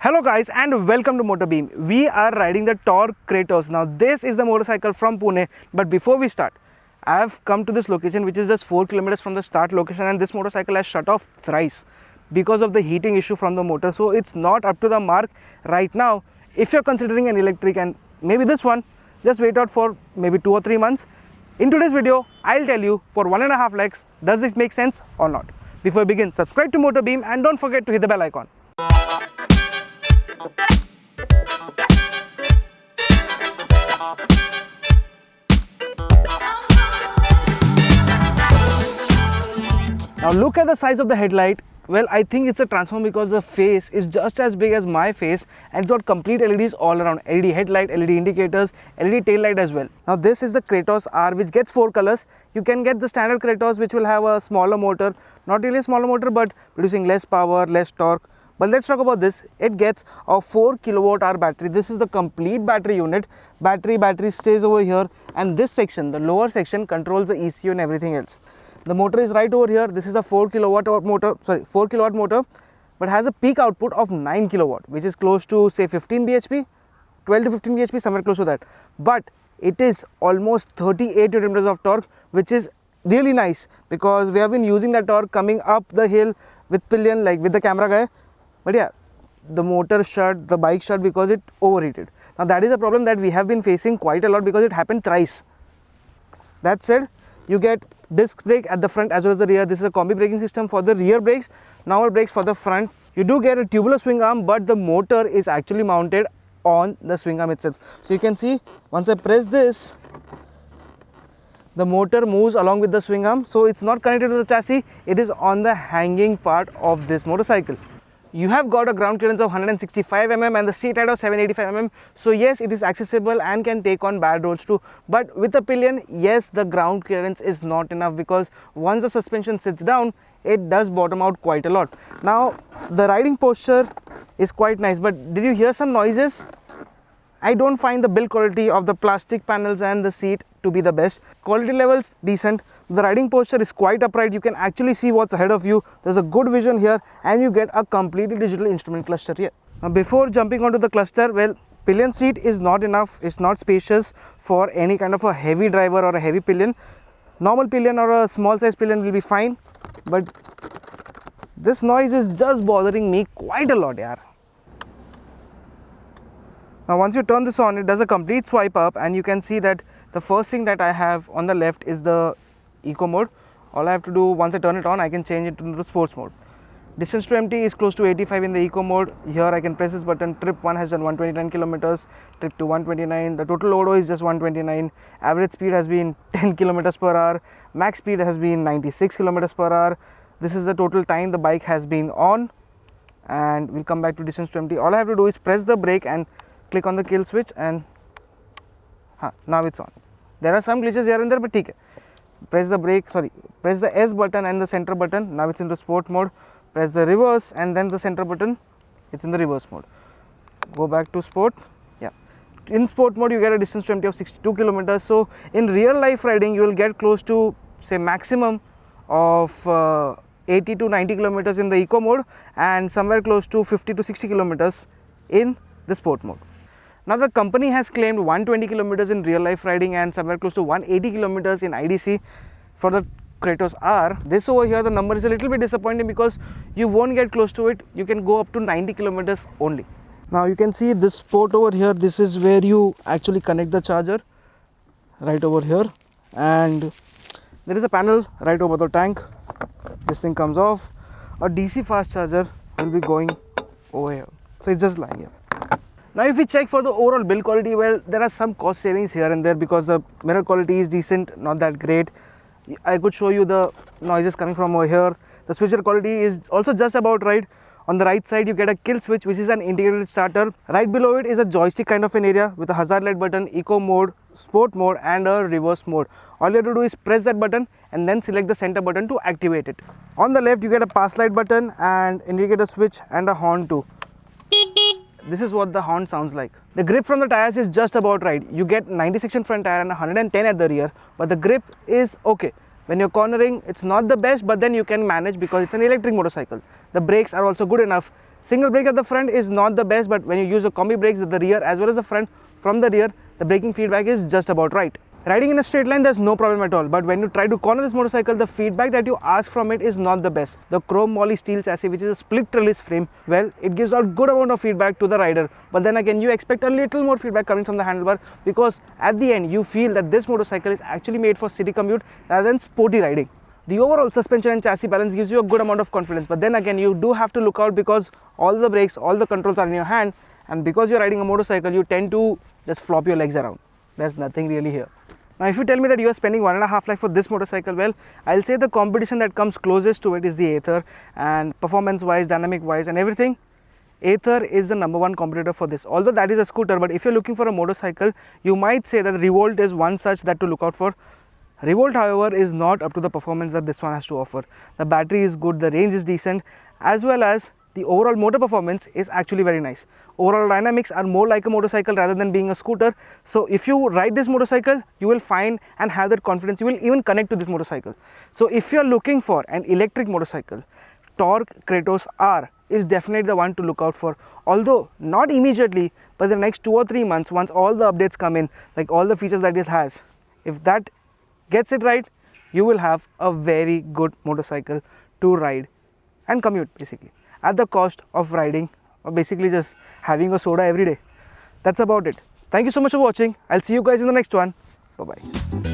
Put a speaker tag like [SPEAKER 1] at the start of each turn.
[SPEAKER 1] Hello guys and welcome to MotorBeam. We are riding the Tork Kratos. Now this is the motorcycle from Pune, but before we start, I have come to this location which is just 4 kilometers from the start location, and this motorcycle has shut off thrice because of the heating issue from the motor. So it's not up to the mark right now. If you're considering an electric and maybe this one, just wait out for maybe 2 or 3 months. In today's video, I'll tell you for 1.5 lakhs, does this make sense or not? Before we begin, subscribe to MotorBeam and don't forget to hit the bell icon. Now look at the size of the headlight. Well, I think it's a transformer because the face is just as big as my face and it's got complete LEDs all around. LED headlight, LED indicators, LED tail light as well. Now this is the Kratos R which gets 4 colors. You can get the standard Kratos which will have a smaller motor. Not really a smaller motor but producing less power, less torque. But let's talk about this. It gets a 4 kilowatt hour battery. This is the complete battery unit. Battery stays over here, and this section, the lower section, controls the ECU and everything else. The motor is right over here. This is a 4 kilowatt motor, but has a peak output of 9 kilowatt, which is close to say 15 bhp, 12 to 15 bhp, somewhere close to that. But it is almost 38 Newton meters of torque, which is really nice because we have been using that torque coming up the hill with pillion, like with the camera guy. But yeah, the motor shut, the bike shut because it overheated. Now that is a problem that we have been facing quite a lot because it happened thrice. That said, you get disc brake at the front as well as the rear. This is a combi braking system for the rear brakes, normal brakes for the front. You do get a tubular swing arm, but the motor is actually mounted on the swing arm itself. So you can see once I press this, the motor moves along with the swing arm. So it's not connected to the chassis, it is on the hanging part of this motorcycle. You have got a ground clearance of 165 mm and the seat height of 785 mm. So yes, it is accessible and can take on bad roads too. But with the pillion, yes, the ground clearance is not enough because once the suspension sits down, it does bottom out quite a lot. Now, the riding posture is quite nice, but did you hear some noises? I don't find the build quality of the plastic panels and the seat to be the best. Quality levels, decent. The riding posture is quite upright. You can actually see what's ahead of you. There's a good vision here and you get a completely digital instrument cluster here. Now before jumping onto the cluster, well, pillion seat is not enough. It's not spacious for any kind of a heavy driver or a heavy pillion. Normal pillion or a small size pillion will be fine. But this noise is just bothering me quite a lot, yaar. Now once you turn this on, it does a complete swipe up and you can see that the first thing that I have on the left is the eco mode. All I have to do once I turn it on, I can change it to the sports mode. Distance to empty is close to 85 in the eco mode. Here I can press this button. Trip 1 has done 129 kilometers, trip 2 129. The total odo is just 129. Average speed has been 10 kilometers per hour. Max speed has been 96 kilometers per hour. This is the total time the bike has been on, and we'll come back to distance to empty. All I have to do is press the brake and click on the kill switch and now it's on. There are some glitches here and there, but okay. Press the S button and the center button. Now it's in the sport mode. Press the reverse and then the center button. It's in the reverse mode. Go back to sport. Yeah. In sport mode, you get a distance to empty of 62 kilometers. So in real life riding, you will get close to say maximum of 80 to 90 kilometers in the eco mode and somewhere close to 50 to 60 kilometers in the sport mode. Now the company has claimed 120 kilometers in real life riding and somewhere close to 180 kilometers in IDC for the Kratos R. This over here, the number is a little bit disappointing because you won't get close to it. You can go up to 90 kilometers only. Now you can see this port over here. This is where you actually connect the charger, right over here, and there is a panel right over the tank. This thing comes off. A DC fast charger will be going over here. So it's just lying here. Now if we check for the overall build quality, well, there are some cost savings here and there because the mirror quality is decent, not that great. I could show you the noises coming from over here. The switcher quality is also just about right. On the right side you get a kill switch, which is an integrated starter. Right below it is a joystick kind of an area with a hazard light button, eco mode, sport mode and a reverse mode. All you have to do is press that button and then select the center button to activate it. On the left you get a pass light button and indicator switch and a horn too. This is what the horn sounds like. The grip from the tires is just about right. You get 90 section front tire and 110 at the rear, but the grip is okay. When you're cornering, it's not the best, but then you can manage because it's an electric motorcycle. The brakes are also good enough. Single brake at the front is not the best, but when you use the combi brakes at the rear as well as the front, from the rear, the braking feedback is just about right. Riding in a straight line, there's no problem at all, but when you try to corner this motorcycle, the feedback that you ask from it is not the best. The CHROMOLY steel chassis, which is a split release frame, well, it gives out good amount of feedback to the rider, but then again, you expect a little more feedback coming from the handlebar, because at the end, you feel that this motorcycle is actually made for city commute rather than sporty riding. The overall suspension and chassis balance gives you a good amount of confidence, but then again, you do have to look out because all the brakes, all the controls are in your hand, and because you're riding a motorcycle, you tend to just flop your legs around. There's nothing really here. Now, if you tell me that you are spending 1.5 lakh for this motorcycle, well, I'll say the competition that comes closest to it is the Ather, and performance wise, dynamic wise and everything, Ather is the #1 competitor for this. Although that is a scooter, but if you're looking for a motorcycle, you might say that Revolt is one such that to look out for. Revolt, however, is not up to the performance that this one has to offer. The battery is good, the range is decent, as well as the overall motor performance is actually very nice. Overall dynamics are more like a motorcycle rather than being a scooter. So if you ride this motorcycle, you will find and have that confidence. You will even connect to this motorcycle. So if you're looking for an electric motorcycle, Tork Kratos R is definitely the one to look out for. Although not immediately, but the next 2 or 3 months, once all the updates come in, like all the features that it has, if that gets it right, you will have a very good motorcycle to ride and commute basically, at the cost of riding or basically just having a soda every day. That's about it. Thank you so much for watching. I'll see you guys in the next one. Bye bye.